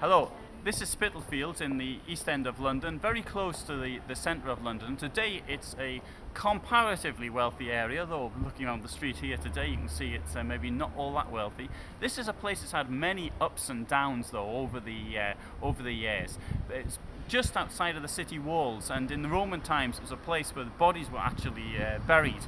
Hello, this is Spitalfields in the east end of London, very close to the centre of London. Today it's a comparatively wealthy area, though looking around the street here today you can see it's maybe not all that wealthy. This is a place that's had many ups and downs though over the years. It's just outside of the city walls, and in the Roman times it was a place where the bodies were actually buried.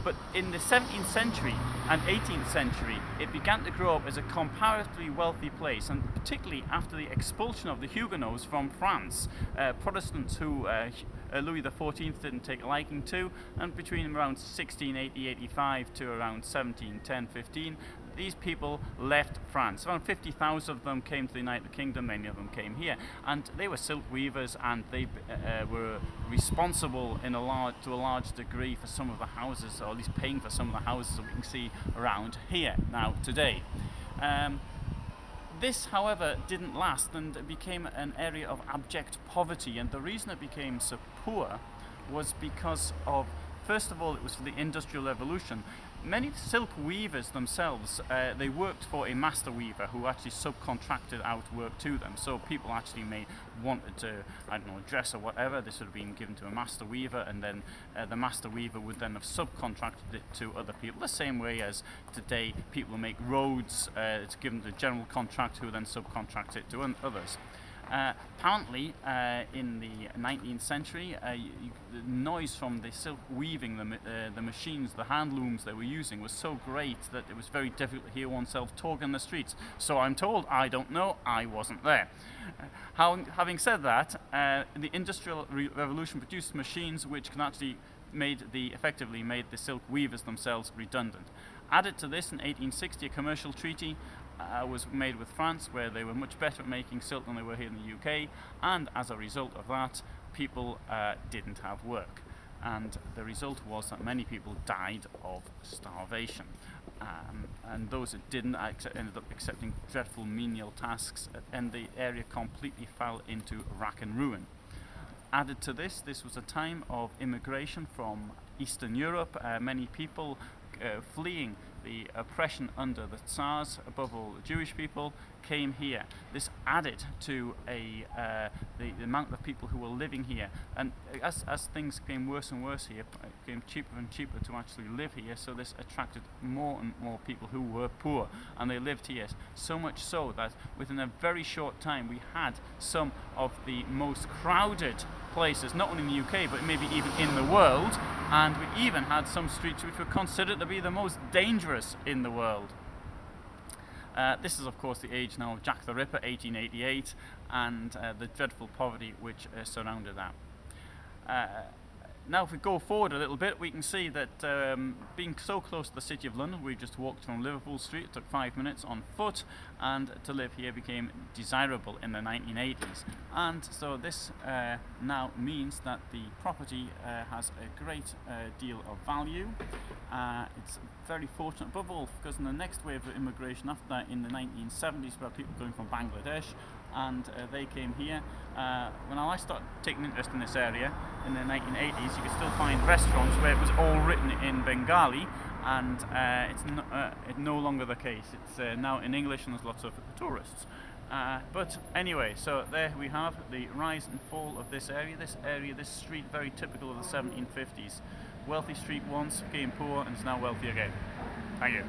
But in the 17th century and 18th century, it began to grow up as a comparatively wealthy place, and particularly after the expulsion of the Huguenots from France, Protestants who Louis XIV didn't take a liking to, and between around 1680-85 to around 1710-15, these people left France. Around 50,000 of them came to the United Kingdom, many of them came here, and they were silk weavers, and they were responsible to a large degree for some of the houses, or at least paying for some of the houses that we can see around here now today. This, however, didn't last, and it became an area of abject poverty, and the reason it became so poor was because of, first of all, it was for the Industrial Revolution. Many silk weavers themselves, they worked for a master weaver who actually subcontracted out work to them. So people actually wanted to, I don't know, a dress or whatever, this would have been given to a master weaver, and then the master weaver would then have subcontracted it to other people, the same way as today people who make roads, it's given to a general contract who then subcontract it to others. Apparently, in the 19th century, the noise from the silk weaving, the machines, the hand looms they were using was so great that it was very difficult to hear oneself talk in the streets. So I'm told, I don't know, I wasn't there. Having said that, the Industrial Revolution produced machines which can actually effectively made the silk weavers themselves redundant. Added to this, in 1860, a commercial treaty was made with France, where they were much better at making silk than they were here in the UK, and as a result of that, people didn't have work. And the result was that many people died of starvation. And those that didn't ended up accepting dreadful menial tasks, and the area completely fell into rack and ruin. Added to this, this was a time of immigration from Eastern Europe, many people fleeing the oppression under the Tsars, above all the Jewish people, came here. This added to the amount of people who were living here, and as things became worse and worse here, it became cheaper and cheaper to actually live here, so this attracted more and more people who were poor, and they lived here, so much so that within a very short time we had some of the most crowded places, not only in the UK but maybe even in the world, and we even had some streets which were considered to be the most dangerous in the world. This is of course the age now of Jack the Ripper, 1888, and the dreadful poverty which surrounded that. Now if we go forward a little bit, we can see that being so close to the City of London, we just walked from Liverpool Street, it took 5 minutes on foot, and to live here became desirable in the 1980s. And so this now means that the property has a great deal of value. It's very fortunate, above all because in the next wave of immigration after that, in the 1970s, we had people going from Bangladesh, and they came here. When I started taking interest in this area in the 1980s, you could still find restaurants where it was all written in Bengali, and it's no longer the case. It's now in English, and there's lots of tourists. But anyway, so there we have the rise and fall of this area. This street, very typical of the 1750s. Wealthy street once, became poor, and is now wealthy again. Thank you.